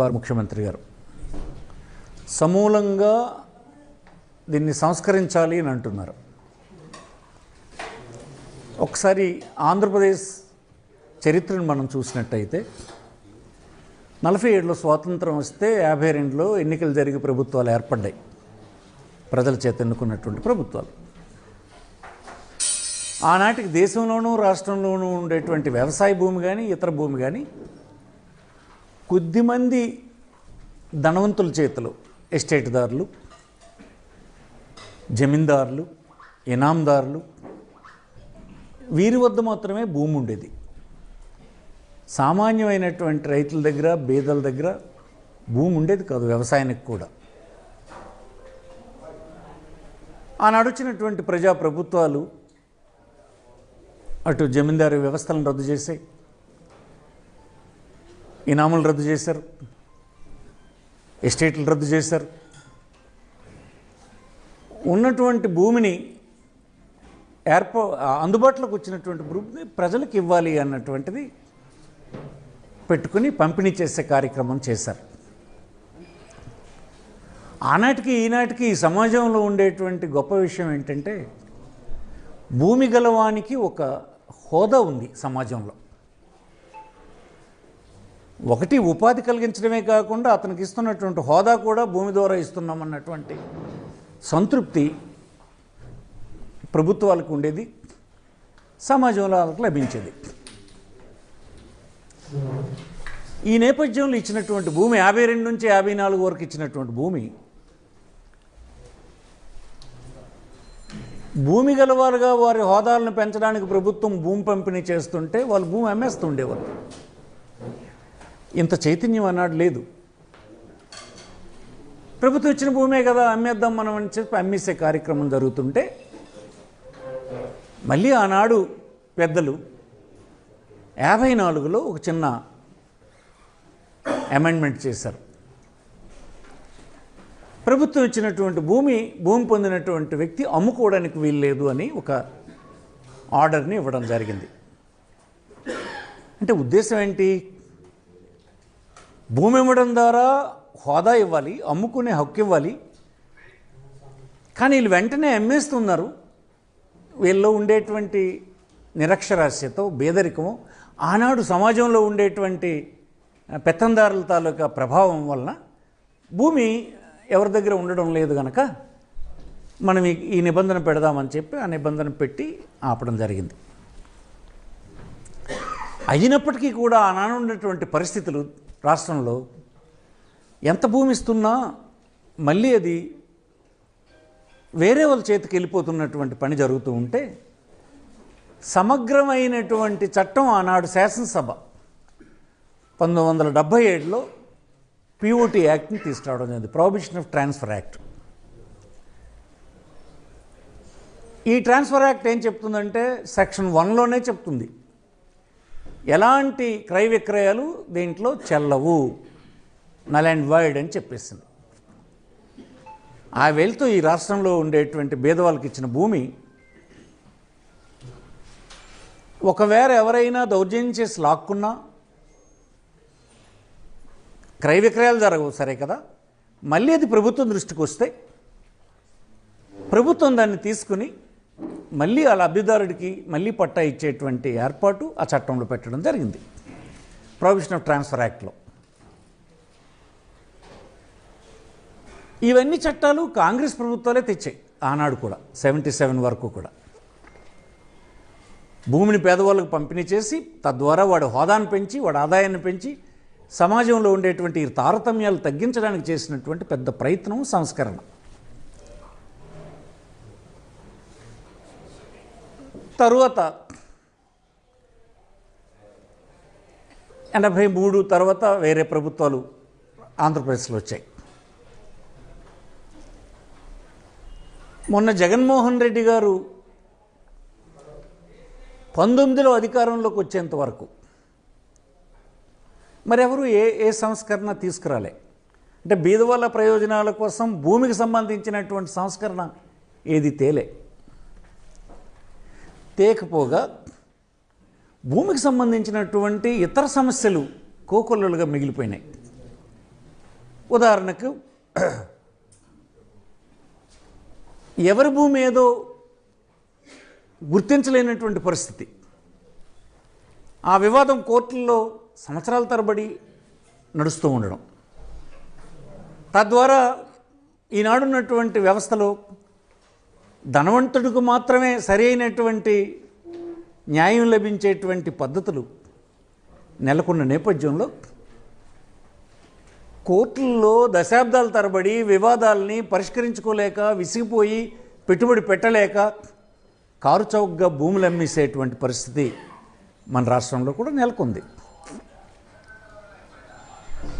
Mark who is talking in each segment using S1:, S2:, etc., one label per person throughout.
S1: వారు ముఖ్యమంత్రి గారు సమూలంగా దీన్ని సంస్కరించాలి అని అంటున్నారు. ఒకసారి ఆంధ్రప్రదేశ్ చరిత్రను మనం చూసినట్టయితే 47లో స్వాతంత్రం వస్తే 52లో ఎన్నికలు జరిగి ప్రభుత్వాలు ఏర్పడ్డాయి. ప్రజల చేత ఎన్నుకున్నటువంటి ప్రభుత్వాలు. ఆనాటికి దేశంలోనూ రాష్ట్రంలోనూ ఉండేటువంటి వ్యవసాయ భూమి కానీ ఇతర భూమి కానీ కొద్దిమంది ధనవంతుల చేతిలో ఎస్టేట్దారులు, జమీందారులు, ఇనాందారులు వీరి వద్ద మాత్రమే భూమి ఉండేది. సామాన్యమైనటువంటి రైతుల దగ్గర, బీదల దగ్గర భూమి ఉండేది కాదు వ్యవసాయానికి కూడా. ఆనాడు వచ్చినటువంటి ప్రజాప్రభుత్వాలు అటు జమీందారు వ్యవస్థలను రద్దు చేశాయి, ఇనాములు రద్దు చేశారు, ఎస్టేట్లు రద్దు చేశారు. ఉన్నటువంటి భూమిని అందుబాటులోకి వచ్చినటువంటి భూమిని ప్రజలకు ఇవ్వాలి అన్నటువంటిది పెట్టుకుని పంపిణీ చేసే కార్యక్రమం చేశారు. ఆనాటికి ఈనాటికి ఈ సమాజంలో ఉండేటువంటి గొప్ప విషయం ఏంటంటే భూమి గలవానికి ఒక హోదా ఉంది సమాజంలో. ఒకటి ఉపాధి కలిగించడమే కాకుండా అతనికి ఇస్తున్నటువంటి హోదా కూడా భూమి ద్వారా ఇస్తున్నామన్నటువంటి సంతృప్తి ప్రభుత్వాలకు ఉండేది, సమాజంలో వాళ్ళకు లభించేది. ఈ నేపథ్యంలో ఇచ్చినటువంటి భూమి 52 నుంచి 54 వరకు ఇచ్చినటువంటి భూమి గలవారుగా వారి హోదాలను పెంచడానికి ప్రభుత్వం భూమి పంపిణీ చేస్తుంటే వాళ్ళు భూమి అమ్మేస్తుండేవారు. ఇంత చైతన్యం అన్నాడు లేదు. ప్రభుత్వం ఇచ్చిన భూమే కదా అమ్మేద్దాం మనం అని చెప్పి అమ్మేసే కార్యక్రమం జరుగుతుంటే మళ్ళీ ఆనాడు పెద్దలు 54లో ఒక చిన్న అమెండ్మెంట్ చేశారు. ప్రభుత్వం ఇచ్చినటువంటి భూమి పొందినటువంటి వ్యక్తి అమ్ముకోవడానికి వీల్లేదు అని ఒక ఆర్డర్ని ఇవ్వడం జరిగింది. అంటే ఉద్దేశం ఏంటి? భూమి ఇవ్వడం ద్వారా హోదా ఇవ్వాలి, అమ్ముకునే హక్కు ఇవ్వాలి. కానీ వీళ్ళు వెంటనే అమ్మేస్తున్నారు. వీళ్ళలో ఉండేటువంటి నిరక్షరాస్యత, బేదరికము, ఆనాడు సమాజంలో ఉండేటువంటి పెత్తందారుల తాలూకా ప్రభావం వలన భూమి ఎవరి దగ్గర ఉండడం లేదు కనుక మనం ఈ నిబంధన పెడదామని చెప్పి ఆ నిబంధన పెట్టి ఆపడం జరిగింది. అయినప్పటికీ కూడా ఆనాడు ఉన్నటువంటి పరిస్థితులు రాష్ట్రంలో ఎంత భూమి ఇస్తున్నా మళ్ళీ అది వేరే వాళ్ళ చేతికి వెళ్ళిపోతున్నటువంటి పని జరుగుతూ ఉంటే సమగ్రమైనటువంటి చట్టం ఆనాడు శాసనసభ 1977లో POT యాక్ట్ని తీసుకురావడం జరిగింది, ప్రొహిబిషన్ ఆఫ్ ట్రాన్స్ఫర్ యాక్ట్. ఈ ట్రాన్స్ఫర్ యాక్ట్ ఏం చెప్తుందంటే సెక్షన్ 1లోనే చెప్తుంది ఎలాంటి క్రయ విక్రయాలు దీంట్లో చెల్లవు, నల్ అండ్ వైడ్ అని చెప్పేసింది. ఆ వెళ్తూ ఈ రాష్ట్రంలో ఉండేటువంటి పేదవాళ్ళకి ఇచ్చిన భూమి ఒకవేళ ఎవరైనా దౌర్జన్యం చేసి లాక్కున్నా క్రయ విక్రయాలు జరగవు, సరే కదా. మళ్ళీ అది ప్రభుత్వం దృష్టికి వస్తే ప్రభుత్వం దాన్ని తీసుకుని మళ్ళీ ఆ లబ్ధిదారుడికి మళ్ళీ పట్టా ఇచ్చేటువంటి ఏర్పాటు ఆ చట్టంలో పెట్టడం జరిగింది, ప్రొహిబిషన్ ఆఫ్ ట్రాన్స్ఫర్ యాక్ట్లో. ఇవన్నీ చట్టాలు కాంగ్రెస్ ప్రభుత్వాలే తెచ్చాయి ఆనాడు కూడా, 77 వరకు కూడా. భూమిని పేదవాళ్ళకు పంపిణీ చేసి తద్వారా వాడి హోదాను పెంచి వాడి ఆదాయాన్ని పెంచి సమాజంలో ఉండేటువంటి తారతమ్యాలు తగ్గించడానికి చేసినటువంటి పెద్ద ప్రయత్నం, సంస్కరణ. తరువాత 83 తర్వాత వేరే ప్రభుత్వాలు ఆంధ్రప్రదేశ్లో వచ్చాయి. మొన్న జగన్మోహన్ రెడ్డి గారు 19లో అధికారంలోకి వచ్చేంత వరకు మరెవరు ఏ సంస్కరణ తీసుకురాలే. అంటే బీదవాళ్ళ ప్రయోజనాల కోసం భూమికి సంబంధించినటువంటి సంస్కరణ ఏది తేకపోగా భూమికి సంబంధించినటువంటి ఇతర సమస్యలు కోకొల్లలుగా మిగిలిపోయినాయి. ఉదాహరణకు ఎవరి భూమి ఏదో గుర్తించలేనటువంటి పరిస్థితి, ఆ వివాదం కోర్టుల్లో సంవత్సరాల తరబడి నడుస్తూ ఉండడం, తద్వారా ఈనాడున్నటువంటి వ్యవస్థలో ధనవంతుడికి మాత్రమే సరి అయినటువంటి న్యాయం లభించేటువంటి పద్ధతులు నెలకొన్న నేపథ్యంలో కోర్టుల్లో దశాబ్దాల తరబడి వివాదాలని పరిష్కరించుకోలేక విసిగిపోయి పెట్టుబడి పెట్టలేక కారు చౌకగా భూములు అమ్మేసేటువంటి పరిస్థితి మన రాష్ట్రంలో కూడా నెలకొంది.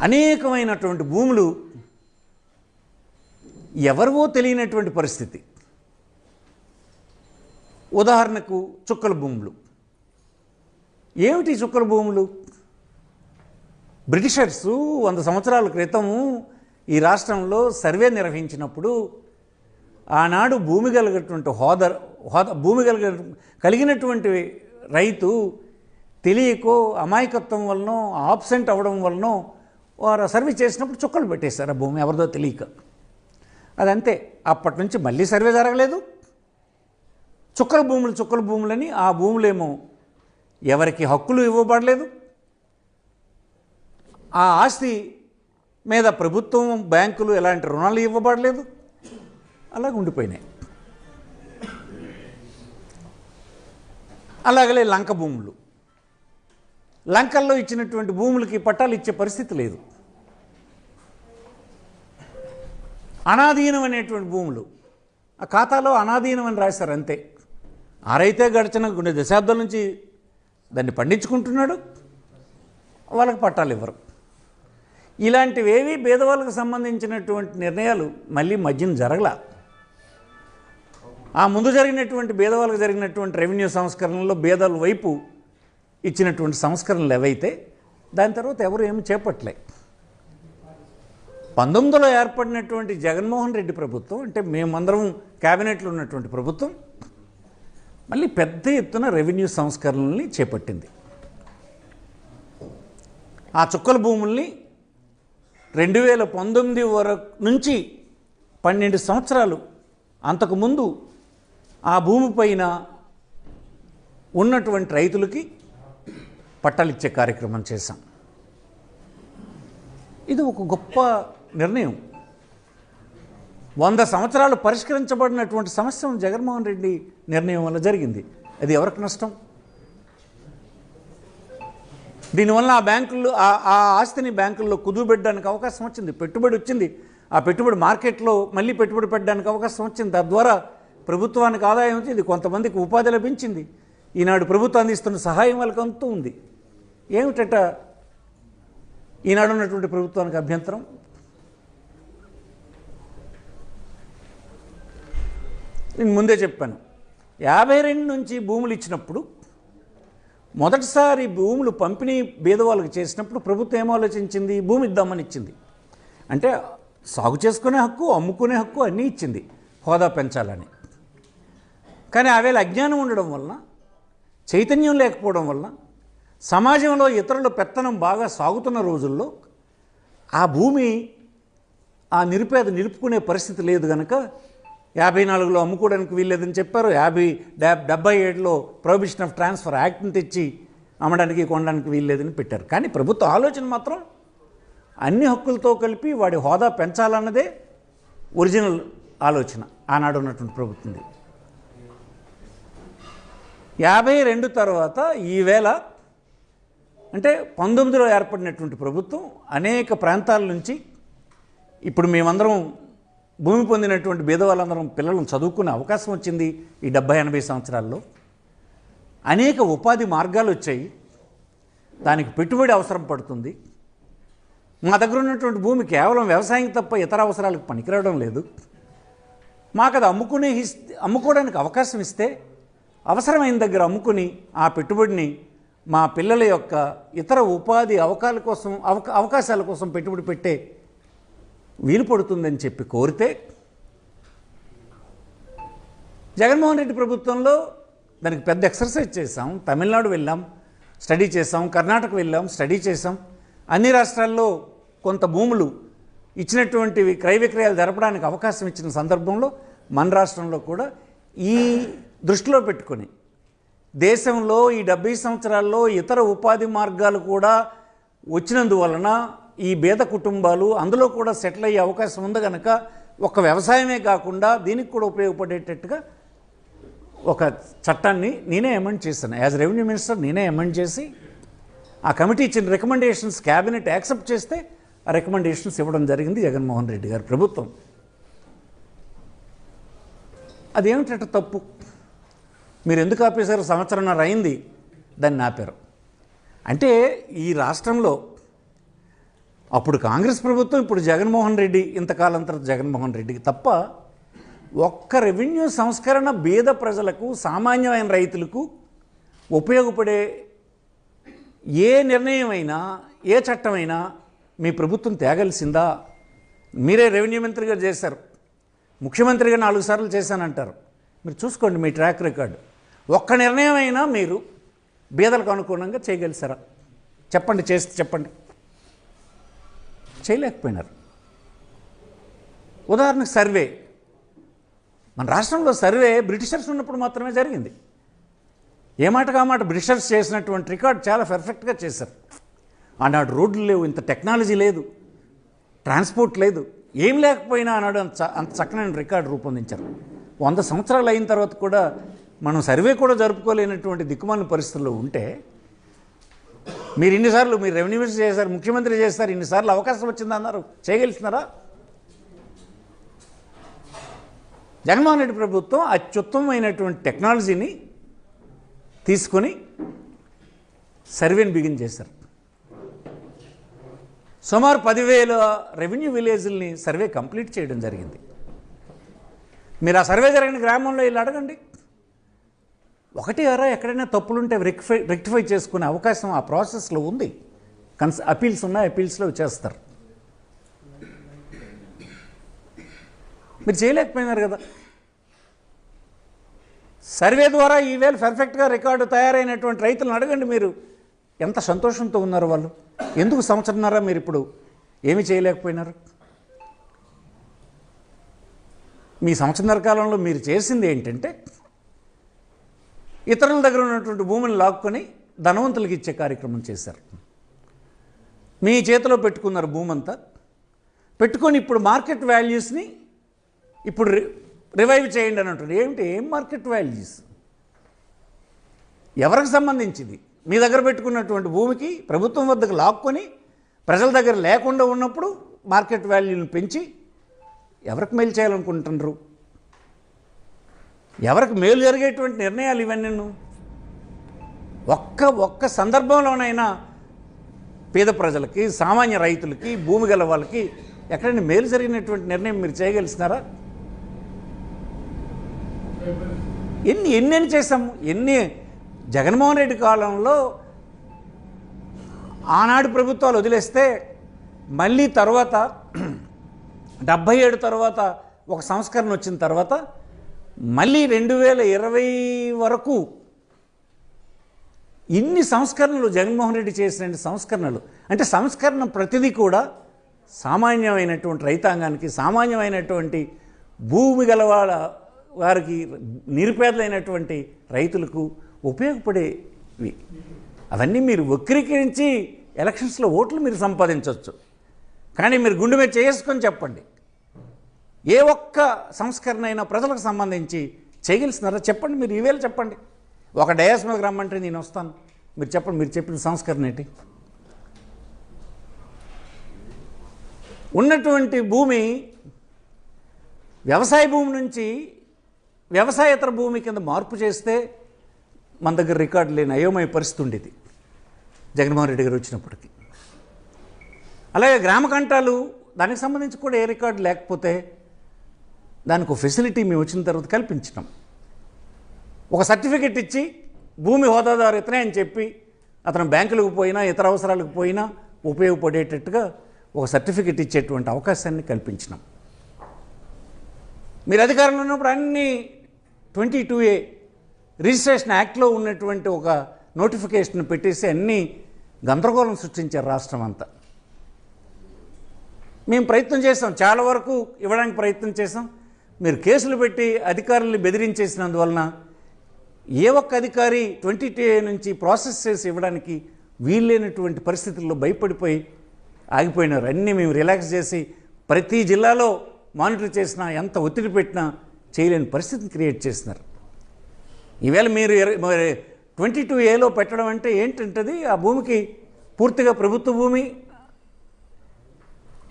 S1: అనేకమైనటువంటి భూములు ఎవరివో తెలియనటువంటి పరిస్థితి. ఉదాహరణకు చుక్కల భూములు. ఏమిటి చుక్కల భూములు? బ్రిటిషర్సు 100 సంవత్సరాల క్రితము ఈ రాష్ట్రంలో సర్వే నిర్వహించినప్పుడు ఆనాడు భూమి కలిగినటువంటి భూమి కలిగినటువంటి రైతు తెలియకో అమాయకత్వం వలనో ఆబ్సెంట్ అవ్వడం వలనో వారు సర్వే చేసినప్పుడు చుక్కలు పెట్టేశారు ఆ భూమి ఎవరిదో తెలియక. అదంతే, అప్పటి నుంచి మళ్ళీ సర్వే జరగలేదు. చుక్కల భూములని ఆ భూములేమో ఎవరికి హక్కులు ఇవ్వబడలేదు, ఆ ఆస్తి మీద ప్రభుత్వం బ్యాంకులు ఎలాంటి రుణాలు ఇవ్వబడలేదు, అలాగ ఉండిపోయినాయి. అలాగలే లంక భూములు, లంకల్లో ఇచ్చినటువంటి భూములకి పట్టాలు ఇచ్చే పరిస్థితి లేదు. అనాధీనం అనేటువంటి భూములు ఆ ఖాతాలో అనాధీనం అని రాశారు అంతే. ఆ రైతే గడిచిన కొన్ని దశాబ్దాల నుంచి దాన్ని పండించుకుంటున్నాడు, వాళ్ళకి పట్టాలు ఇవ్వరు. ఇలాంటివేవి పేదవాళ్ళకు సంబంధించినటువంటి నిర్ణయాలు మళ్ళీ మధ్యన జరగల. ఆ ముందు జరిగినటువంటి పేదవాళ్ళకు జరిగినటువంటి రెవెన్యూ సంస్కరణలో పేదల వైపు ఇచ్చినటువంటి సంస్కరణలు ఏవైతే దాని తర్వాత ఎవరు ఏమి చేపట్టలే. 19లో ఏర్పడినటువంటి జగన్మోహన్ రెడ్డి ప్రభుత్వం, అంటే మేమందరం క్యాబినెట్లో ఉన్నటువంటి ప్రభుత్వం, మళ్ళీ పెద్ద ఎత్తున రెవెన్యూ సంస్కరణల్ని చేపట్టింది. ఆ చుక్కల భూముల్ని 2019 వరకు నుంచి 12 సంవత్సరాలు అంతకుముందు ఆ భూమిపైన ఉన్నటువంటి రైతులకి పట్టాలిచ్చే కార్యక్రమం చేశాం. ఇది ఒక గొప్ప నిర్ణయం. 100 సంవత్సరాలు పరిష్కరించబడినటువంటి సమస్య జగన్మోహన్ రెడ్డి నిర్ణయం వల్ల జరిగింది. అది ఎవరికి నష్టం? దీనివల్ల ఆ బ్యాంకుల్లో ఆ ఆస్తిని బ్యాంకుల్లో కుదువబెట్టడానికి అవకాశం వచ్చింది, పెట్టుబడి వచ్చింది. ఆ పెట్టుబడి మార్కెట్లో మళ్ళీ పెట్టుబడి పెట్టడానికి అవకాశం వచ్చింది. తద్వారా ప్రభుత్వానికి ఆదాయం వచ్చింది, కొంతమందికి ఉపాధి లభించింది. ఈనాడు ప్రభుత్వం అందిస్తున్న సహాయం వాళ్ళకి అంతూ ఉంది. ఏమిటట ఈనాడు ఉన్నటువంటి ప్రభుత్వానికి అభ్యంతరం? నేను ముందే చెప్పాను, 52 నుంచి భూములు ఇచ్చినప్పుడు మొదటిసారి భూములు పంపిణీ బీదవాళ్ళకి చేసినప్పుడు ప్రభుత్వం ఏం ఆలోచించింది? భూమి ఇద్దామని ఇచ్చింది. అంటే సాగు చేసుకునే హక్కు, అమ్ముకునే హక్కు అన్నీ ఇచ్చింది, హోదా పెంచాలని. కానీ ఆవేళ అజ్ఞానం ఉండడం వలన, చైతన్యం లేకపోవడం వలన, సమాజంలో ఇతరుల పెత్తనం బాగా సాగుతున్న రోజుల్లో ఆ భూమి ఆ నిరుపేద నిలుపుకునే పరిస్థితి లేదు కనుక 54లో అమ్ముకోవడానికి వీల్లేదని చెప్పారు. 77లో ప్రొహిబిషన్ ఆఫ్ ట్రాన్స్ఫర్ యాక్ట్ని తెచ్చి అమ్మడానికి కొనడానికి వీల్లేదని పెట్టారు. కానీ ప్రభుత్వ ఆలోచన మాత్రం అన్ని హక్కులతో కలిపి వాడి హోదా పెంచాలన్నదే ఒరిజినల్ ఆలోచన ఆనాడు ఉన్నటువంటి ప్రభుత్వంది. 52 తర్వాత ఈవేళ అంటే 19లో ఏర్పడినటువంటి ప్రభుత్వం అనేక ప్రాంతాల నుంచి ఇప్పుడు మేమందరం భూమి పొందినటువంటి బీదవాళ్ళందరం పిల్లలను చదువుకునే అవకాశం వచ్చింది. ఈ 70-80 సంవత్సరాల్లో అనేక ఉపాధి మార్గాలు వచ్చాయి. దానికి పెట్టుబడి అవసరం పడుతుంది. మా దగ్గర ఉన్నటువంటి భూమి కేవలం వ్యవసాయం తప్ప ఇతర అవసరాలకు పనికిరావడం లేదు. మాకు అది అమ్ముకోవడానికి అవకాశం ఇస్తే అవసరమైన దగ్గర అమ్ముకుని ఆ పెట్టుబడిని మా పిల్లల యొక్క ఇతర ఉపాధి అవకాశాల కోసం పెట్టుబడి పెట్టే వీలు పడుతుందని చెప్పి కోరితే జగన్మోహన్ రెడ్డి ప్రభుత్వంలో దానికి పెద్ద ఎక్సర్సైజ్ చేశాం. తమిళనాడు వెళ్ళాం, స్టడీ చేసాం. కర్ణాటక వెళ్ళాం, స్టడీ చేసాం. అన్ని రాష్ట్రాల్లో కొంత భూములు ఇచ్చినటువంటివి క్రయ విక్రయాలు జరపడానికి అవకాశం ఇచ్చిన సందర్భంలో మన రాష్ట్రంలో కూడా ఈ దృష్టిలో పెట్టుకొని దేశంలో ఈ 70 సంవత్సరాల్లో ఇతర ఉపాధి మార్గాలు కూడా వచ్చినందువలన ఈ పేద కుటుంబాలు అందులో కూడా సెటిల్ అయ్యే అవకాశం ఉంది కనుక ఒక వ్యవసాయమే కాకుండా దీనికి కూడా ఉపయోగపడేటట్టుగా ఒక చట్టాన్ని నేనే అమెండ్ చేశాను. యాజ్ రెవెన్యూ మినిస్టర్ నేనే అమెండ్ చేసి ఆ కమిటీ ఇచ్చిన రికమెండేషన్స్ క్యాబినెట్ యాక్సెప్ట్ చేస్తే ఆ రికమెండేషన్స్ ఇవ్వడం జరిగింది జగన్మోహన్ రెడ్డి గారి ప్రభుత్వం. అదేమిటంటే తప్పు. మీరు ఎందుకు ఆపేశారు? సంవత్సరంన్నర అయింది దాన్ని ఆపారు. అంటే ఈ రాష్ట్రంలో అప్పుడు కాంగ్రెస్ ప్రభుత్వం, ఇప్పుడు జగన్మోహన్ రెడ్డి, ఇంతకాలం తర్వాత జగన్మోహన్ రెడ్డికి తప్ప ఒక్క రెవెన్యూ సంస్కరణ బీద ప్రజలకు, సామాన్యమైన రైతులకు ఉపయోగపడే ఏ నిర్ణయమైనా, ఏ చట్టమైనా మీ ప్రభుత్వం తేగలిసిందా? మీరే రెవెన్యూ మంత్రిగా చేశారు, ముఖ్యమంత్రిగా 4 సార్లు చేశానంటారు. మీరు చూసుకోండి మీ ట్రాక్ రికార్డు. ఒక్క నిర్ణయం అయినా మీరు బీదలకు అనుగుణంగా చేయగలిసారా? చెప్పండి, చేస్తే చెప్పండి. చేయలేకపోయినారు. ఉదాహరణకు సర్వే, మన రాష్ట్రంలో సర్వే బ్రిటిషర్స్ ఉన్నప్పుడు మాత్రమే జరిగింది. ఏ మాట కామాట బ్రిటిషర్స్ చేసినటువంటి రికార్డు చాలా పర్ఫెక్ట్గా చేశారు. ఆనాడు రోడ్లు లేవు, ఇంత టెక్నాలజీ లేదు, ట్రాన్స్పోర్ట్ లేదు, ఏం లేకపోయినా ఆనాడు అంత చక్కనైన రికార్డు రూపొందించారు. 100 సంవత్సరాలు అయిన తర్వాత కూడా మనం సర్వే కూడా జరుపుకోలేనటువంటి దిక్కుమాలిన పరిస్థితుల్లో ఉంటే మీరు ఇన్నిసార్లు మీరు రెవెన్యూ మినిస్టర్ చేశారు, ముఖ్యమంత్రి చేస్తారు, ఇన్నిసార్లు అవకాశం వచ్చిందన్నారు, చేయగలిసినారా? జగన్మోహన్ రెడ్డి ప్రభుత్వం అత్యుత్తమమైనటువంటి టెక్నాలజీని తీసుకొని సర్వేని బిగిన్ చేశారు. సుమారు 10,000 రెవెన్యూ విలేజ్ని సర్వే కంప్లీట్ చేయడం జరిగింది. మీరు ఆ సర్వే జరిగిన గ్రామంలో వెళ్ళి అడగండి. ఒకటి అరా ఎక్కడైనా తప్పులుంటే రెక్టిఫై చేసుకునే అవకాశం ఆ ప్రాసెస్లో ఉంది. అపీల్స్ ఉన్నాయి, అపీల్స్లో చేస్తారు. మీరు చేయలేకపోయినారు కదా. సర్వే ద్వారా ఈవేళ పర్ఫెక్ట్గా రికార్డు తయారైనటువంటి రైతులను అడగండి. మీరు ఎంత సంతోషంతో ఉన్నారు వాళ్ళు. ఎందుకు సంవత్సరంన్నర మీరు ఇప్పుడు ఏమీ చేయలేకపోయినారు? మీ సంవత్సరంన్నర కాలంలో మీరు చేసింది ఏంటంటే ఇతరుల దగ్గర ఉన్నటువంటి భూమిని లాక్కొని ధనవంతులకు ఇచ్చే కార్యక్రమం చేశారు. మీ చేతిలో పెట్టుకున్నారు భూమంతా. పెట్టుకొని ఇప్పుడు మార్కెట్ వాల్యూస్ని ఇప్పుడు రివైవ్ చేయండి అని అంటారు. ఏం మార్కెట్ వాల్యూస్? ఎవరికి సంబంధించింది? మీ దగ్గర పెట్టుకున్నటువంటి భూమికి ప్రభుత్వం వద్దకు లాక్కొని ప్రజల దగ్గర లేకుండా ఉన్నప్పుడు మార్కెట్ వాల్యూని పెంచి ఎవరికి మేలు చేయాలనుకుంటున్నారు? ఎవరికి మేలు జరిగేటువంటి నిర్ణయాలు ఇవన్నీ? ఒక్క సందర్భంలోనైనా పేద ప్రజలకి, సామాన్య రైతులకి, భూమి గల వాళ్ళకి ఎక్కడైనా మేలు జరిగినటువంటి నిర్ణయం మీరు చేయగలిసినారా? ఎన్ని చేశాము? జగన్మోహన్ రెడ్డి కాలంలో ఆనాడు ప్రభుత్వాలు వదిలేస్తే మళ్ళీ తర్వాత 77 తర్వాత ఒక సంస్కరణ వచ్చిన తర్వాత మళ్ళీ 2020 వరకు ఇన్ని సంస్కరణలు జగన్మోహన్ రెడ్డి చేసిన సంస్కరణలు. అంటే సంస్కరణ ప్రతిదీ కూడా సామాన్యమైనటువంటి రైతాంగానికి, సామాన్యమైనటువంటి భూమి గల వారికి, నిరుపేదలైనటువంటి రైతులకు ఉపయోగపడేవి. అవన్నీ మీరు వక్రీకరించి ఎలక్షన్స్లో ఓట్లు మీరు సంపాదించవచ్చు. కానీ మీరు గుండె మీద చేసుకొని చెప్పండి, ఏ ఒక్క సంస్కరణ అయినా ప్రజలకు సంబంధించి చేయగలిసినారా? చెప్పండి. మీరు ఈవేళ చెప్పండి. ఒక డయాస్ మీదకి రమ్మంటే నేను వస్తాను. మీరు చెప్పండి, మీరు చెప్పిన సంస్కరణ ఏంటి? ఉన్నటువంటి భూమి వ్యవసాయ భూమి నుంచి వ్యవసాయేతర భూమి కింద మార్పు చేస్తే మన దగ్గర రికార్డు లేని అయోమయ పరిస్థితి ఉండేది జగన్మోహన్ రెడ్డి గారు వచ్చినప్పటికీ. అలాగే గ్రామ కంటాలు, దానికి సంబంధించి కూడా ఏ రికార్డు లేకపోతే దానికి ఒక ఫెసిలిటీ మేము వచ్చిన తర్వాత కల్పించినాం. ఒక సర్టిఫికెట్ ఇచ్చి భూమి హోదాదారు ఇతనే అని చెప్పి అతను బ్యాంకులకు పోయినా ఇతర అవసరాలకు పోయినా ఉపయోగపడేటట్టుగా ఒక సర్టిఫికెట్ ఇచ్చేటువంటి అవకాశాన్ని కల్పించినాం. మీరు అధికారంలో ఉన్నప్పుడు అన్ని 22A రిజిస్ట్రేషన్ యాక్ట్లో ఉన్నటువంటి ఒక నోటిఫికేషన్ పెట్టేసి అన్నీ గందరగోళం సృష్టించారు రాష్ట్రం అంతా. మేము ప్రయత్నం చేసాం, చాలా వరకు ఇవ్వడానికి ప్రయత్నం చేసాం. మీరు కేసులు పెట్టి అధికారుల్ని బెదిరించేసినందువలన ఏ ఒక్క అధికారి 22A నుంచి ప్రాసెస్ చేసి ఇవ్వడానికి వీల్లేనటువంటి పరిస్థితుల్లో భయపడిపోయి ఆగిపోయినారు. అన్నీ మేము రిలాక్స్ చేసి ప్రతి జిల్లాలో మానిటర్ చేసినా, ఎంత ఒత్తిడి పెట్టినా చేయలేని పరిస్థితిని క్రియేట్ చేసినారు. ఈవేళ మీరు 22Aలో పెట్టడం అంటే ఏంటంటది, ఆ భూమికి పూర్తిగా ప్రభుత్వ భూమి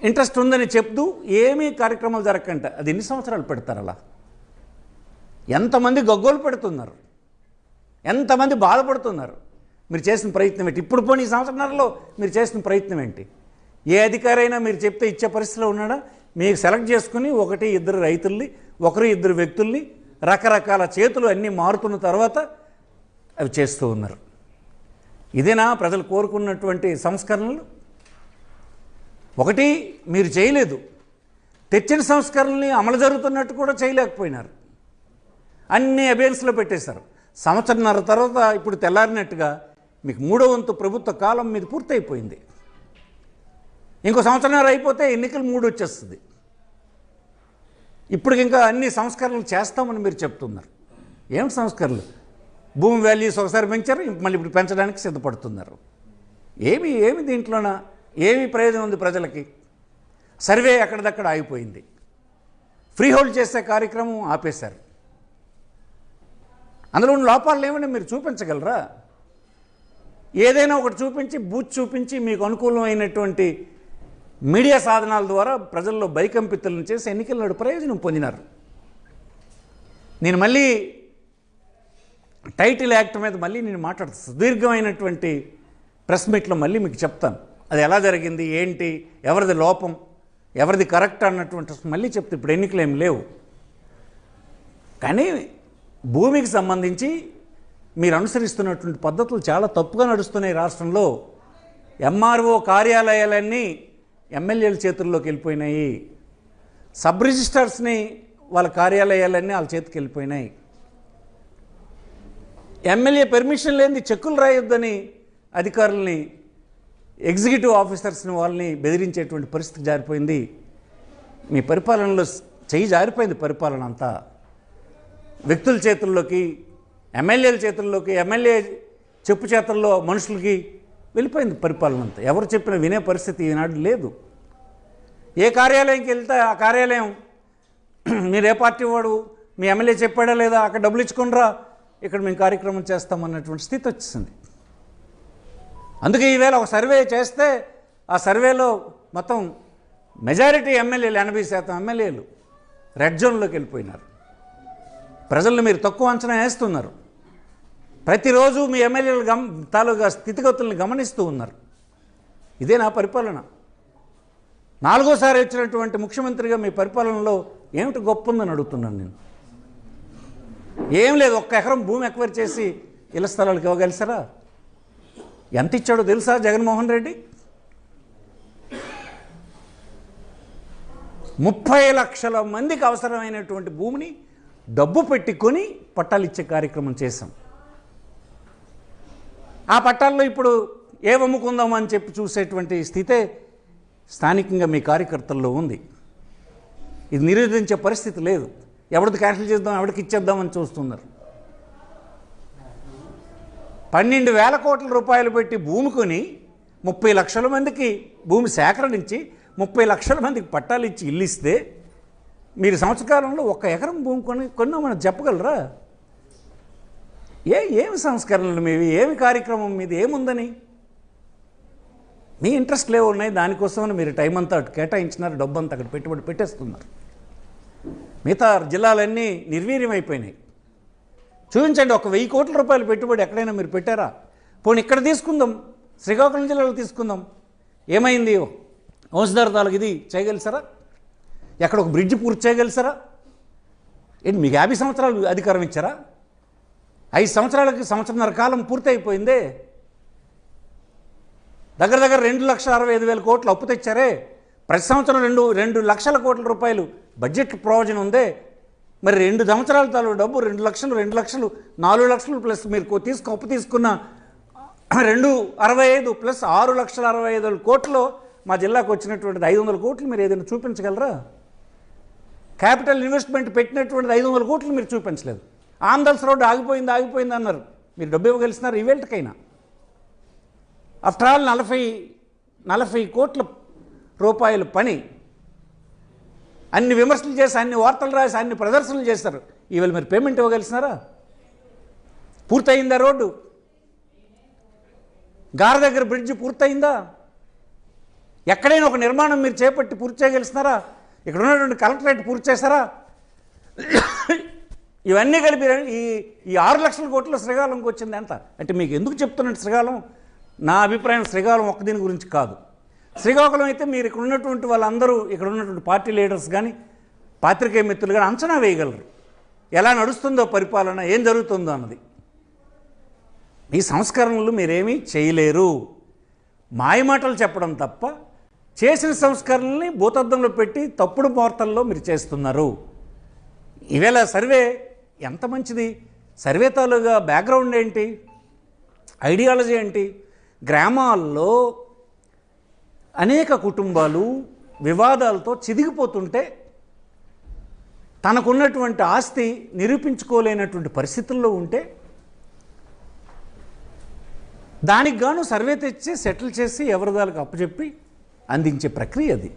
S1: ఇంట్రెస్ట్ ఉందని చెప్తూ ఏమీ కార్యక్రమాలు జరగకంట. అది ఎన్ని సంవత్సరాలు పెడతారు అలా? ఎంతమంది గగ్గోలు పెడుతున్నారు, ఎంతమంది బాధపడుతున్నారు. మీరు చేసిన ప్రయత్నం ఏంటి? ఇప్పుడు పోనీ ఈ సంవత్సరాలలో మీరు చేసిన ప్రయత్నం ఏంటి? ఏ అధికారి అయినా మీరు చెప్తే ఇచ్చే పరిస్థితిలో ఉన్నాడా? మీకు సెలెక్ట్ చేసుకుని 1-2 రైతుల్ని, 1-2 వ్యక్తుల్ని, రకరకాల చేతులు అన్నీ మారుతున్న తర్వాత అవి చేస్తూ ఉన్నారు. ఇదేనా ప్రజలు కోరుకున్నటువంటి సంస్కరణలు? ఒకటి మీరు చేయలేదు, తెచ్చిన సంస్కరణల్ని అమలు జరుగుతున్నట్టు కూడా చేయలేకపోయినారు. అన్ని అబేన్స్లో పెట్టేశారు. సంవత్సరంన్నర తర్వాత ఇప్పుడు తెల్లారినట్టుగా మీకు 3వ వంతు ప్రభుత్వ కాలం మీద పూర్తయిపోయింది. ఇంకో సంవత్సరంన్నర అయిపోతే ఎన్నికలు 3 వచ్చేస్తుంది. ఇప్పుడు ఇంకా అన్ని సంస్కరణలు చేస్తామని మీరు చెప్తున్నారు. ఏమిటి సంస్కరణలు? భూమి వాల్యూస్ ఒకసారి పెంచారు, మళ్ళీ ఇప్పుడు పెంచడానికి సిద్ధపడుతున్నారు. ఏమి దీంట్లోన ఏమి ప్రయోజనం ఉంది ప్రజలకి? సర్వే ఎక్కడిదక్కడ ఆగిపోయింది. ఫ్రీ హోల్డ్ చేసే కార్యక్రమం ఆపేశారు. అందులో ఉన్న లోపాలు ఏమైనా మీరు చూపించగలరా? ఏదైనా ఒకటి చూపించి, బూత్ చూపించి, మీకు అనుకూలమైనటువంటి మీడియా సాధనాల ద్వారా ప్రజల్లో భయకంపితులను చేసి ఎన్నికల్లో ప్రయోజనం పొందినారు. నేను మళ్ళీ టైటిల్ యాక్ట్ మీద మళ్ళీ నేను మాట్లాడుతాను. సుదీర్ఘమైనటువంటి ప్రెస్ మీట్లో మళ్ళీ మీకు చెప్తాను అది ఎలా జరిగింది, ఏంటి, ఎవరిది లోపం, ఎవరిది కరెక్ట్ అన్నటువంటి మళ్ళీ చెప్తే. ఇప్పుడు ఎన్నికలు ఏం లేవు. కానీ భూమికి సంబంధించి మీరు అనుసరిస్తున్నటువంటి పద్ధతులు చాలా తప్పుగా నడుస్తున్నాయి రాష్ట్రంలో. ఎంఆర్ఓ కార్యాలయాలన్నీ ఎమ్మెల్యేల చేతుల్లోకి వెళ్ళిపోయినాయి. సబ్ రిజిస్టర్స్ని వాళ్ళ కార్యాలయాలన్నీ వాళ్ళ చేతికి వెళ్ళిపోయినాయి. ఎమ్మెల్యే పెర్మిషన్ లేనిది చెక్కులు రాయొద్దని అధికారుల్ని, ఎగ్జిక్యూటివ్ ఆఫీసర్స్ని వాళ్ళని బెదిరించేటువంటి పరిస్థితి జారిపోయింది. మీ పరిపాలనలో చెయ్యి జారిపోయింది. పరిపాలన అంతా వ్యక్తుల చేతుల్లోకి, ఎమ్మెల్యేల చేతుల్లోకి, ఎమ్మెల్యే చెప్పు చేతుల్లో మనుషులకి వెళ్ళిపోయింది పరిపాలన అంతా. ఎవరు చెప్పినా వినే పరిస్థితి ఈనాడు లేదు. ఏ కార్యాలయంకి వెళ్తే ఆ కార్యాలయం మీరు ఏ పార్టీ వాడు, మీ ఎమ్మెల్యే చెప్పాడా లేదా, అక్కడ డబ్బులు ఇచ్చుకునిరా, ఇక్కడ మేము కార్యక్రమం చేస్తామన్నటువంటి స్థితి వచ్చింది. అందుకే ఈవేళ ఒక సర్వే చేస్తే ఆ సర్వేలో మొత్తం మెజారిటీ ఎమ్మెల్యేలు, 80% ఎమ్మెల్యేలు రెడ్ జోన్లోకి వెళ్ళిపోయినారు. ప్రజలను మీరు తక్కువ అంచనా వేస్తున్నారు. ప్రతిరోజు మీ ఎమ్మెల్యేలు తాలూకా స్థితిగతులను గమనిస్తూ ఉన్నారు. ఇదే నా పరిపాలన. 4వసారి వచ్చినటువంటి ముఖ్యమంత్రిగా మీ పరిపాలనలో ఏమిటి గొప్ప ఉందని అడుగుతున్నాను నేను. ఏం లేదు. 1 ఎకరం భూమి ఎక్వైర్ చేసి ఇళ్ల స్థలాలకు ఇవ్వగలిసారా? ఎంత ఇచ్చాడో తెలుసా జగన్మోహన్ రెడ్డి? 30 లక్షల మందికి అవసరమైనటువంటి భూమిని డబ్బు పెట్టుకొని పట్టాలు ఇచ్చే కార్యక్రమం చేశాం. ఆ పట్టాల్లో ఇప్పుడు ఏమమ్ముకుందామని చెప్పి చూసేటువంటి స్థితే స్థానికంగా మీ కార్యకర్తల్లో ఉంది. ఇది నిరోధించే పరిస్థితి లేదు. ఎవరిది క్యాన్సిల్ చేద్దాం, ఎవరికి ఇచ్చేద్దామని చూస్తున్నారు. 12,000 కోట్ల రూపాయలు పెట్టి భూమి కొని 30 లక్షల మందికి భూమి సేకరణించి 30 లక్షల మందికి పట్టాలు ఇచ్చి ఇల్లు ఇస్తే మీరు సంవత్సర కాలంలో 1 ఎకరం భూమి కొన్నామని చెప్పగలరా? ఏమి సంస్కరణలు మీవి? ఏమి కార్యక్రమం మీది? ఏముందని మీ ఇంట్రెస్ట్ లేవు ఉన్నాయి. దానికోసమని మీరు టైం అంతా అటు కేటాయించినారు, డబ్బు అంతా అక్కడ పెట్టుబడి పెట్టేస్తున్నారు. మిగతా జిల్లాలన్నీ నిర్వీర్యమైపోయినాయి. చూపించండి, 1,000 కోట్ల రూపాయలు పెట్టుబడి ఎక్కడైనా మీరు పెట్టారా? పోనీ ఇక్కడ తీసుకుందాం, శ్రీకాకుళం జిల్లాలో తీసుకుందాం. ఏమైంది? వంశధార తాలూకు ఇది చేయగలిసారా? ఎక్కడ ఒక బ్రిడ్జ్ పూర్తి చేయగలిసారా? ఏంటి మీకు 50 సంవత్సరాలు అధికారం ఇచ్చారా? 5 సంవత్సరాలకి సంవత్సరన్నర కాలం పూర్తి అయిపోయిందే. దగ్గర 2,65,000 కోట్లు అప్పు తెచ్చారే. ప్రతి సంవత్సరం 2 లక్షల కోట్ల రూపాయలు బడ్జెట్ ప్రయోజనం ఉందే. మరి 2 సంవత్సరాల తాలూకు డబ్బు 2 లక్షలు 4 లక్షలు ప్లస్ మీరు అప్పు తీసుకున్న 265 ప్లస్ 6,65,000 కోట్లు మా జిల్లాకు వచ్చినటువంటిది 500 కోట్లు మీరు ఏదైనా చూపించగలరా? క్యాపిటల్ ఇన్వెస్ట్మెంట్ పెట్టినటువంటిది 500 కోట్లు మీరు చూపించలేదు. ఆంధ్రస్ రోడ్డు ఆగిపోయింది అన్నారు. మీరు డబ్బు ఇవ్వగలిసినారు ఈవేళకైనా? ఆఫ్టర్ ఆల్ 40 కోట్ల రూపాయల పని, అన్ని విమర్శలు చేసి, అన్ని వార్తలు రాసి, అన్ని ప్రదర్శనలు చేస్తారు. ఈవేళ మీరు పేమెంట్ ఇవ్వగలిసినారా? పూర్తయిందా రోడ్డు? గార దగ్గర బ్రిడ్జ్ పూర్తయిందా? ఎక్కడైనా ఒక నిర్మాణం మీరు చేపట్టి పూర్తి చేయగలిసినారా? ఇక్కడ ఉన్నటువంటి కలెక్టరేట్ పూర్తి చేశారా? ఇవన్నీ కలిపి ఈ 6 లక్షల కోట్ల శ్రీకాకుళంకి వచ్చింది ఎంత అంటే మీకు ఎందుకు చెప్తున్నట్టు శ్రీకాకుళం? నా అభిప్రాయం శ్రీకాకుళం ఒక్క దీని గురించి కాదు. శ్రీకాకుళం అయితే మీరు ఇక్కడ ఉన్నటువంటి వాళ్ళందరూ, ఇక్కడ ఉన్నటువంటి పార్టీ లీడర్స్ కానీ పాత్రికేయ మిత్రులు కానీ అంచనా వేయగలరు ఎలా నడుస్తుందో పరిపాలన, ఏం జరుగుతుందో అన్నది. ఈ సంస్కరణలు మీరేమీ చేయలేరు, మాయమాటలు చెప్పడం తప్ప చేసిన సంస్కరణల్ని భూతద్దంలో పెట్టి తప్పుడు వార్తల్లో మీరు చేస్తున్నారు. ఈవేళ సర్వే ఎంత మంచిది, సర్వే తాలూగా బ్యాక్గ్రౌండ్ ఏంటి, ఐడియాలజీ ఏంటి? గ్రామాల్లో అనేక కుటుంబాలు వివాదాలతో చిదిగిపోతుంటే తనకున్నటువంటి ఆస్తి నిరూపించుకోలేనటువంటి పరిస్థితుల్లో ఉంటే దానికి గాను సర్వే తెచ్చి సెటిల్ చేసి ఎవరిదాలకు అప్పచెప్పి అందించే ప్రక్రియ అది.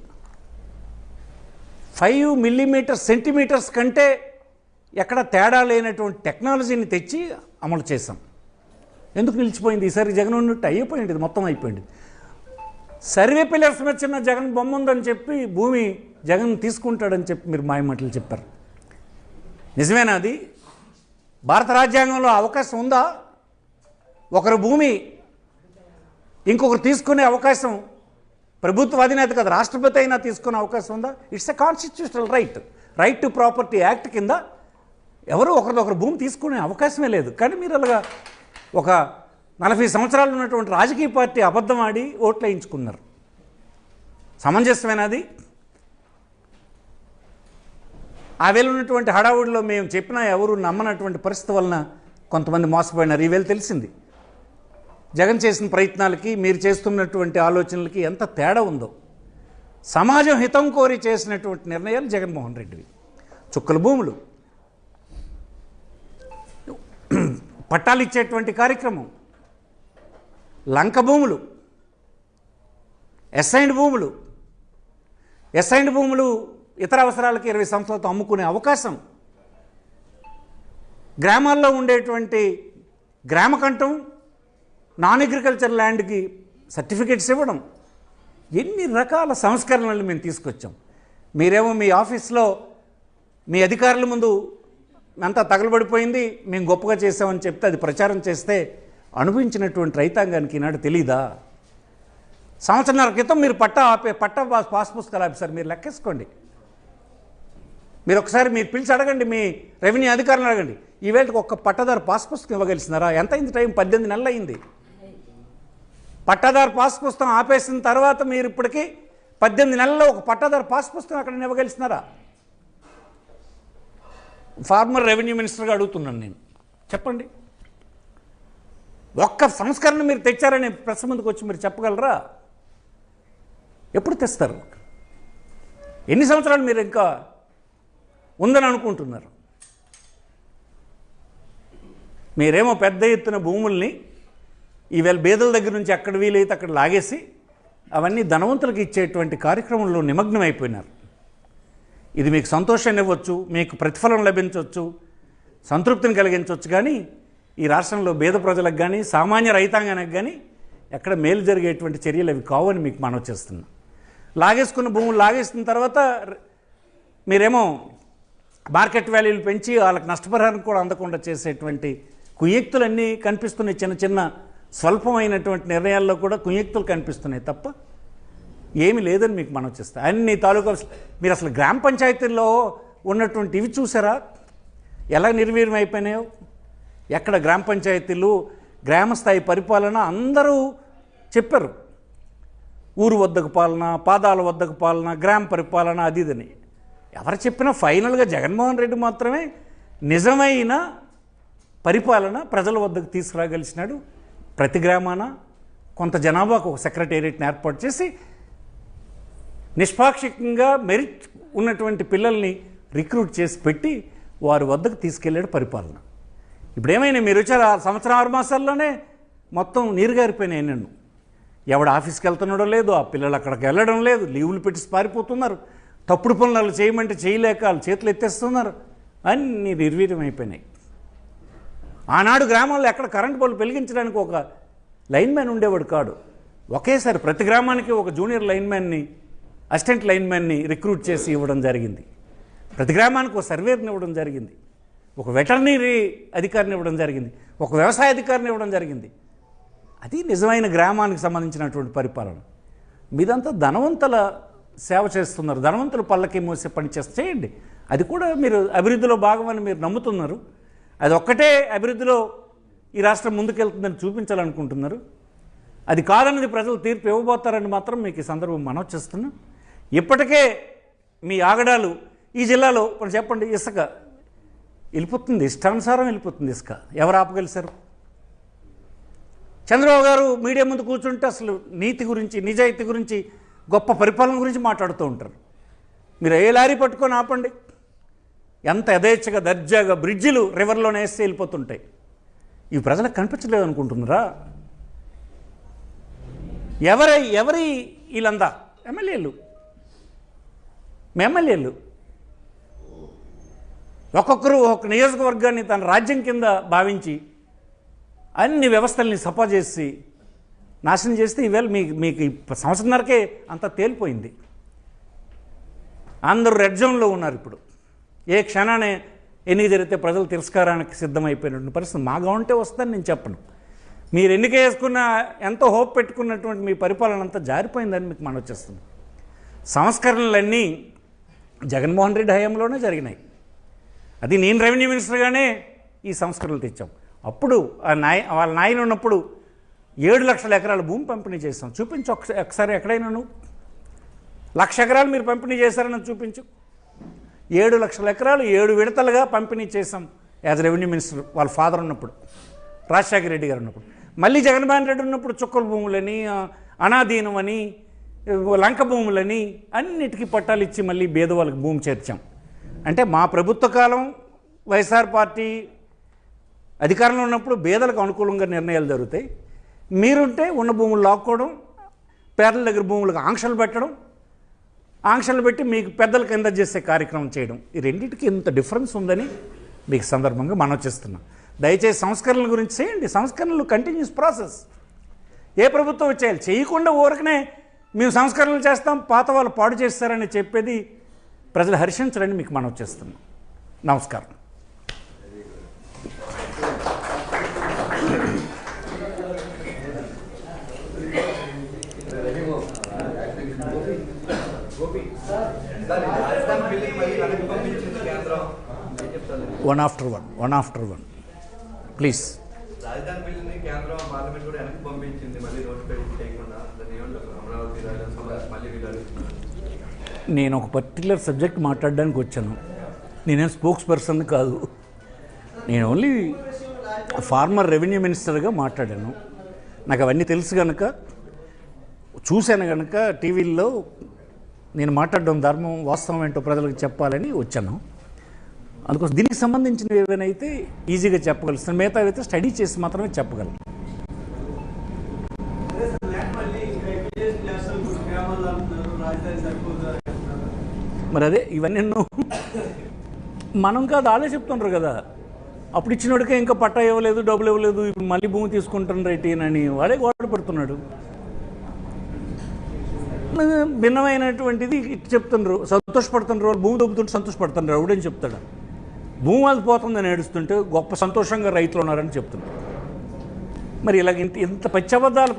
S1: 5 మిల్లీమీటర్ సెంటీమీటర్స్ కంటే ఎక్కడ తేడా లేనటువంటి టెక్నాలజీని తెచ్చి అమలు చేశాం. ఎందుకు నిలిచిపోయింది? ఈసారి జగన్ ఉన్నట్టు అయిపోయింది, ఇది మొత్తం అయిపోయింది. సర్వే పిల్లర్స్ మీద చిన్న జగన్ బొమ్మ ఉందని చెప్పి భూమి జగన్ తీసుకుంటాడని చెప్పి మీరు మాయమాటలు చెప్పారు. నిజమేనా అది? భారత రాజ్యాంగంలో అవకాశం ఉందా? ఒకరు భూమి ఇంకొకరు తీసుకునే అవకాశం ప్రభుత్వ అధినేత కదా, రాష్ట్రపతి అయినా తీసుకునే అవకాశం ఉందా? It's a constitutional right to property act కింద ఎవరు ఒకరిదొకరు భూమి తీసుకునే అవకాశమే లేదు. కానీ మీరు అలాగా ఒక 40 సంవత్సరాలు ఉన్నటువంటి రాజకీయ పార్టీ అబద్ధం ఆడి ఓట్లు వేయించుకున్నారు. సమంజసమేనా అది? ఆ వేళ ఉన్నటువంటి హడావుడిలో మేము చెప్పినా ఎవరు నమ్మనటువంటి పరిస్థితి వలన కొంతమంది మోసపోయినారు. ఈవేళ తెలిసింది జగన్ చేసిన ప్రయత్నాలకి మీరు చేస్తున్నటువంటి ఆలోచనలకి ఎంత తేడా ఉందో. సమాజం హితం కోరి చేసినటువంటి నిర్ణయాలు జగన్మోహన్ రెడ్డివి. చుక్కల భూములు, పట్టాలు ఇచ్చేటువంటి కార్యక్రమం, లంక భూములు, అసైన్డ్ భూములు ఇతర అవసరాలకి 20 సంవత్సరాలతో అమ్ముకునే అవకాశం, గ్రామాల్లో ఉండేటువంటి గ్రామకంఠం నాన్ అగ్రికల్చర్ ల్యాండ్కి సర్టిఫికేట్స్ ఇవ్వడం, ఎన్ని రకాల సంస్కరణలు మేము తీసుకొచ్చాం. మీరేమో మీ ఆఫీస్లో మీ అధికారుల ముందు అంతా తగలబడిపోయింది, మేము గొప్పగా చేసామని చెప్తే అది ప్రచారం చేస్తే అనుభవించినటువంటి రైతాంగానికి ఈనాడు తెలీదా? సంవత్సరాల క్రితం మీరు పట్టా పాస్ పుస్తకాలు ఆఫీసర్ మీరు లెక్కేసుకోండి. మీరు ఒకసారి మీరు పిలిచి అడగండి, మీ రెవెన్యూ అధికారులను అడగండి. ఈవేళకి ఒక్క పట్టాదారు పాస్ పుస్తకం ఇవ్వగలిసినారా? ఎంత అయింది టైం? 18 నెలలు అయింది. పట్టాదారు పాస్ పుస్తకం ఆపేసిన తర్వాత మీరు ఇప్పటికీ 18 నెలల్లో ఒక పట్టాదారు పాస్ పుస్తకం అక్కడ ఇవ్వగలిసినారా? ఫార్మర్ రెవెన్యూ మినిస్టర్గా అడుగుతున్నాను నేను, చెప్పండి. ఒక్క సంస్కరణ మీరు తెచ్చారని ప్రెస్ ముందుకు వచ్చి మీరు చెప్పగలరా? ఎప్పుడు తెస్తారు? ఎన్ని సంవత్సరాలు మీరు ఇంకా ఉందని అనుకుంటున్నారు? మీరేమో పెద్ద ఎత్తున భూముల్ని ఈవేళ బేదల దగ్గర నుంచి అక్కడ వీలైతే అక్కడ లాగేసి అవన్నీ ధనవంతులకు ఇచ్చేటువంటి కార్యక్రమంలో నిమగ్నం అయిపోయినారు. ఇది మీకు సంతోషాన్ని ఇవ్వచ్చు, మీకు ప్రతిఫలం లభించవచ్చు, సంతృప్తిని కలిగించవచ్చు, కానీ ఈ రాష్ట్రంలో బేద ప్రజలకు కానీ సామాన్య రైతాంగానికి కానీ ఎక్కడ మేలు జరిగేటువంటి చర్యలు అవి కావని మీకు మనవి చేస్తున్నాం. లాగేసుకున్న భూములు లాగేసిన తర్వాత మీరేమో మార్కెట్ వాల్యూలు పెంచి వాళ్ళకి నష్టపరిహారం కూడా అందకుండా చేసేటువంటి కుయ్యక్తులన్నీ కనిపిస్తున్నాయి. చిన్న చిన్న స్వల్పమైనటువంటి నిర్ణయాల్లో కూడా కుయ్యక్తులు కనిపిస్తున్నాయి తప్ప ఏమీ లేదని మీకు మనం చేస్తాం. అన్ని తాలూకా మీరు అసలు గ్రామ పంచాయతీల్లో ఉన్నటువంటి ఇవి చూసారా ఎలా నిర్వీర్యం అయిపోయినాయో? ఎక్కడ గ్రామ పంచాయతీలు, గ్రామస్థాయి పరిపాలన అందరూ చెప్పారు. ఊరు వద్దకు పాలన, పాదాల వద్దకు పాలన, గ్రామ పరిపాలన అది ఇదని ఎవరు చెప్పినా ఫైనల్గా జగన్మోహన్ రెడ్డి మాత్రమే నిజమైన పరిపాలన ప్రజల వద్దకు తీసుకురాగలిసినాడు. ప్రతి గ్రామాన కొంత జనాభాకు ఒక సెక్రటేరియట్ని ఏర్పాటు చేసి నిష్పాక్షికంగా మెరిట్ ఉన్నటువంటి పిల్లల్ని రిక్రూట్ చేసి పెట్టి వారి వద్దకు తీసుకెళ్ళాడు పరిపాలన. ఇప్పుడు ఏమైనా మీరు వచ్చారు 1 సంవత్సరం 6 మాసాల్లోనే మొత్తం నీరుగారిపోయినాయి. నన్ను ఎవడు ఆఫీస్కి వెళ్తున్నాడో లేదు, ఆ పిల్లలు అక్కడికి వెళ్ళడం లేదు, లీవులు పెట్టి పారిపోతున్నారు, తప్పుడు పనులు చేయమంటే చేయలేక వాళ్ళు చేతులు ఎత్తేస్తున్నారు, అన్నీ నిర్వీర్యం అయిపోయినాయి. ఆనాడు గ్రామాల్లో ఎక్కడ కరెంటు బల్బులు వెలిగించడానికి ఒక లైన్మ్యాన్ ఉండేవాడు కాడు. ఒకేసారి ప్రతి గ్రామానికి ఒక జూనియర్ లైన్మ్యాన్ని, అసిస్టెంట్ లైన్మ్యాన్ని రిక్రూట్ చేసి ఇవ్వడం జరిగింది. ప్రతి గ్రామానికి ఒక సర్వేర్ని ఇవ్వడం జరిగింది, ఒక వెటర్నరీ అధికారిని ఇవ్వడం జరిగింది, ఒక వ్యవసాయ అధికారిని ఇవ్వడం జరిగింది. అది నిజమైన గ్రామానికి సంబంధించినటువంటి పరిపాలన. మీదంతా ధనవంతుల సేవ చేస్తున్నారు, ధనవంతుల పళ్ళకి మోసే పని చేయండి. అది కూడా మీరు అభివృద్ధిలో భాగమని మీరు నమ్ముతున్నారు. అది ఒక్కటే అభివృద్ధిలో ఈ రాష్ట్రం ముందుకెళ్తుందని చూపించాలనుకుంటున్నారు. అది కాదన్నది ప్రజలు తీర్పు ఇవ్వబోతారని మాత్రం మీకు ఈ సందర్భం మనవి చేస్తున్నాం. ఇప్పటికే మీ ఆగడాలు ఈ జిల్లాలో చెప్పండి, ఇసుక వెళ్ళిపోతుంది, ఇష్టానుసారం వెళ్ళిపోతుంది ఇసుక. ఎవరు ఆపగలిశారు? చంద్రబాబు గారు మీడియా ముందు కూర్చుంటే అసలు నీతి గురించి, నిజాయితీ గురించి, గొప్ప పరిపాలన గురించి మాట్లాడుతూ ఉంటారు. మీరు ఏ లారీ పట్టుకొని ఆపండి, ఎంత యథేచ్ఛగా దర్జాగా బ్రిడ్జిలు రివర్లోనే వేస్తే వెళ్ళిపోతుంటాయి. ఇవి ప్రజలకు కనిపించలేదు అనుకుంటున్నారా? ఎవరి వీళ్ళంతా ఎమ్మెల్యేలు ఒక్కొక్కరు ఒక నియోజకవర్గాన్ని తన రాజ్యం కింద భావించి అన్ని వ్యవస్థల్ని సఫా చేసి నాశనం చేస్తే ఈవేళ మీకు సంవత్సరంన్నరకే అంతా తేలిపోయింది. అందరూ రెడ్ జోన్లో ఉన్నారు. ఇప్పుడు ఏ క్షణాన్ని ఎన్నిక జరిగితే ప్రజలు తిరస్కారానికి సిద్ధమైపోయినటువంటి పరిస్థితి. మా గవర్నమెంటే వస్తుందని నేను చెప్పను. మీరు ఎన్నిక వేసుకున్న ఎంతో హోప్ పెట్టుకున్నటువంటి మీ పరిపాలన అంతా జారిపోయిందని మీకు మనం వచ్చేస్తుంది. సంస్కరణలన్నీ జగన్మోహన్ రెడ్డి హయాంలోనే జరిగినాయి. అది నేను రెవెన్యూ మినిస్టర్గానే ఈ సంస్కరణలు తెచ్చాం. అప్పుడు వాళ్ళ నాయన ఉన్నప్పుడు 7 లక్షల ఎకరాల భూమి పంపిణీ చేస్తాం. చూపించు ఒకసారి ఎక్కడైనా నువ్వు 1 లక్ష ఎకరాలు మీరు పంపిణీ చేశారని చూపించు. 7 లక్షల ఎకరాలు 7 విడతలుగా పంపిణీ చేశాం యాజ్ రెవెన్యూ మినిస్టర్. వాళ్ళ ఫాదర్ ఉన్నప్పుడు, రాజశేఖర రెడ్డి గారు ఉన్నప్పుడు, మళ్ళీ జగన్మోహన్ రెడ్డి ఉన్నప్పుడు చుక్కల భూములని, అనాధీనం అని, లంక భూములని అన్నిటికీ పట్టాలు ఇచ్చి మళ్ళీ పేదవాళ్ళకి భూమి చేర్చాం. అంటే మా ప్రభుత్వ కాలం వైఎస్ఆర్ పార్టీ అధికారంలో ఉన్నప్పుడు పేదలకు అనుకూలంగా నిర్ణయాలు జరుగుతాయి. మీరుంటే ఉన్న భూములు లాక్కోవడం, పేదల దగ్గర భూములకు ఆంక్షలు పెట్టడం, ఆంక్షలు పెట్టి మీకు పెద్దల కింద చేసే కార్యక్రమం చేయడం, ఈ రెండింటికి ఇంత డిఫరెన్స్ ఉందని మీకు సందర్భంగా మనం చేస్తున్నాం. దయచేసి సంస్కరణల గురించి చేయండి. సంస్కరణలు కంటిన్యూస్ ప్రాసెస్. ఏ ప్రభుత్వం చేయాలి, చేయకుండా ఊరకనే మేము సంస్కరణలు చేస్తాం, పాత వాళ్ళు పాడు చేస్తారని చెప్పేది ప్రజలు హర్షించరని మీకు మనం చేస్తున్నాం. నమస్కారం. One after one please.
S2: రాజధాని బిల్లుని కేంద్రం పార్లమెంట్ కూడా వెనక్కి పంపించింది, మళ్ళీ నోటిఫై చేయకుండా. అమరావతి మళ్ళీ
S1: నేను ఒక పర్టికులర్ సబ్జెక్ట్ మాట్లాడడానికి వచ్చాను. నేనేం స్పోక్స్ పర్సన్ కాదు. నేను ఓన్లీ ఫార్మర్ రెవెన్యూ మినిస్టర్గా మాట్లాడాను. నాకు అవన్నీ తెలుసు కనుక, చూశాను కనుక టీవీల్లో నేను మాట్లాడడం ధర్మం, వాస్తవం ఏంటో ప్రజలకు చెప్పాలని వచ్చాను. అందుకోసం దీనికి సంబంధించినవి ఏవైనా అయితే ఈజీగా చెప్పగలుగుతాను, మిగతా అయితే స్టడీ చేసి మాత్రమే చెప్పగలను. మరి అదే ఇవన్నీ మనం కాదు, వాళ్ళే చెప్తుంటారు కదా. అప్పుడు ఇచ్చినోడికే ఇంకా పట్టా ఇవ్వలేదు, డబ్బులు ఇవ్వలేదు, ఇప్పుడు మళ్ళీ భూమి తీసుకుంటాను రైతేనని వాడే గోడ పడుతున్నాడు. భిన్నమైనటువంటిది ఇటు చెప్తున్నారు, సంతోషపడుతున్నారు. వాళ్ళు భూమి దొబ్బుతుంటే సంతోషపడుతున్నారు. ఎవడని చెప్తాడు? భూమి అది పోతుందని ఏడుస్తుంటే గొప్ప సంతోషంగా రైతులు ఉన్నారని చెప్తున్నారు. మరి ఇలాగ ఇంత పచ్చబద్దాలు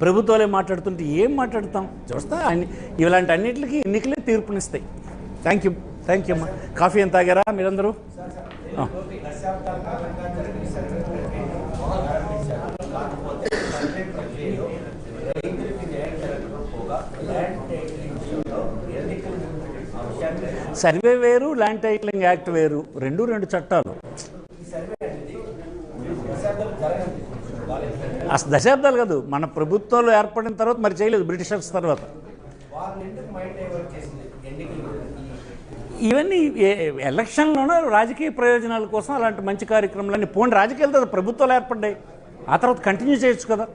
S1: ప్రభుత్వాలే మాట్లాడుతుంటే ఏం మాట్లాడతాం? చూస్తా ఇలాంటి అన్నింటికి ఎన్నికలే తీర్పునిస్తాయి. థ్యాంక్ యూ అమ్మా. కాఫీ ఎంత తాగారా మీరందరూ? సర్వే వేరు, ల్యాండ్ టైటిలింగ్ యాక్ట్ వేరు, రెండు చట్టాలు. అసలు దశాబ్దాలు కాదు, మన ప్రభుత్వాలు ఏర్పడిన తర్వాత మరి చేయలేదు, బ్రిటిషర్స్ తర్వాత. ఇవన్నీ ఎలక్షన్లోనే రాజకీయ ప్రయోజనాల కోసం అలాంటి మంచి కార్యక్రమాలన్నీ పోండి, రాజకీయాలతో ప్రభుత్వాలు ఏర్పడ్డాయి, ఆ తర్వాత కంటిన్యూ చేయొచ్చు కదా.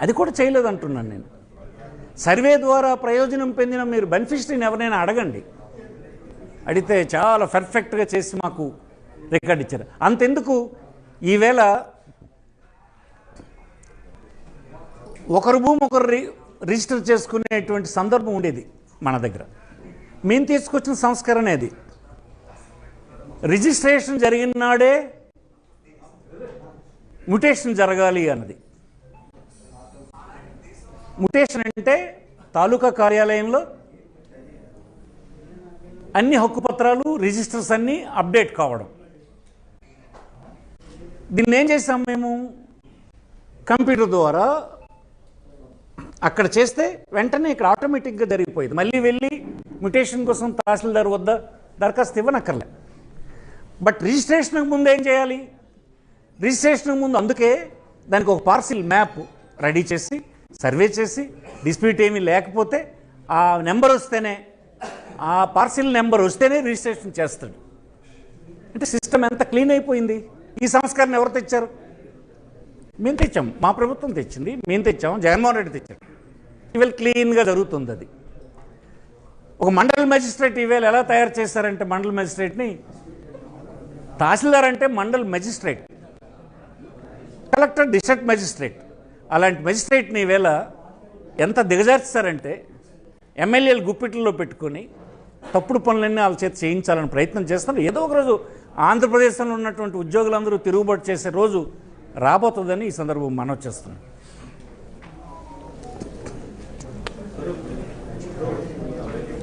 S1: అది కూడా చేయలేదంటున్నాను నేను. సర్వే ద్వారా ప్రయోజనం పొందిన మీరు బెనిఫిషరీని ఎవరైనా అడగండి, అడిగితే చాలా పర్ఫెక్ట్గా చేసి మాకు రికార్డ్ ఇచ్చారు. అంతెందుకు, ఈవేళ ఒకరు భూమి ఒకరు రిజిస్టర్ చేసుకునేటువంటి సందర్భం ఉండేది మన దగ్గర. మేము తీసుకొచ్చిన సంస్కరణ అది. రిజిస్ట్రేషన్ జరిగిన నాడే మ్యుటేషన్ జరగాలి అన్నది. మ్యుటేషన్ అంటే తాలూకా కార్యాలయంలో అన్ని హక్కుపత్రాలు రిజిస్టర్స్ అన్నీ అప్డేట్ కావడం. దీన్ని ఏం చేసాం మేము, కంప్యూటర్ ద్వారా అక్కడ చేస్తే వెంటనే ఇక్కడ ఆటోమేటిక్గా జరిగిపోయింది. మళ్ళీ వెళ్ళి మ్యుటేషన్ కోసం తహసీల్దార్ వద్ద దరఖాస్తు ఇవ్వనక్కర్లే. బట్ రిజిస్ట్రేషన్కి ముందు ఏం చేయాలి, రిజిస్ట్రేషన్కి ముందు అందుకే దానికి ఒక పార్సిల్ మ్యాప్ రెడీ చేసి సర్వే చేసి డిస్ప్యూట్ ఏమీ లేకపోతే ఆ నెంబర్ వస్తేనే, ఆ పార్సిల్ నెంబర్ వస్తేనే రిజిస్ట్రేషన్ చేస్తాడు. అంటే సిస్టమ్ ఎంత క్లీన్ అయిపోయింది. ఈ సంస్కరణ ఎవరు తెచ్చారు? మేము తెచ్చాం, మా ప్రభుత్వం తెచ్చింది, మేము తెచ్చాము, జగన్మోహన్ రెడ్డి తెచ్చారు. ఈవేళ క్లీన్గా జరుగుతుంది అది. ఒక మండల మెజిస్ట్రేట్ ఈవేళ ఎలా తయారు చేశారంటే, మండల మెజిస్ట్రేట్ని, తహసీల్దార్ అంటే మండల మెజిస్ట్రేట్, కలెక్టర్ డిస్ట్రిక్ట్ మెజిస్ట్రేట్, అలాంటి మెజిస్ట్రేట్ని ఈవేళ ఎంత దిగజార్చారంటే ఎమ్మెల్యేలు గుప్పిట్లో పెట్టుకొని తప్పుడు పనులన్నీ వాళ్ళ చేత చేయించాలని ప్రయత్నం చేస్తున్నారు. ఏదో ఒకరోజు ఆంధ్రప్రదేశ్లో ఉన్నటువంటి ఉద్యోగులందరూ తిరుగుబాటు చేసే రోజు రాబోతుందని ఈ సందర్భం మనవి చేస్తున్నాం.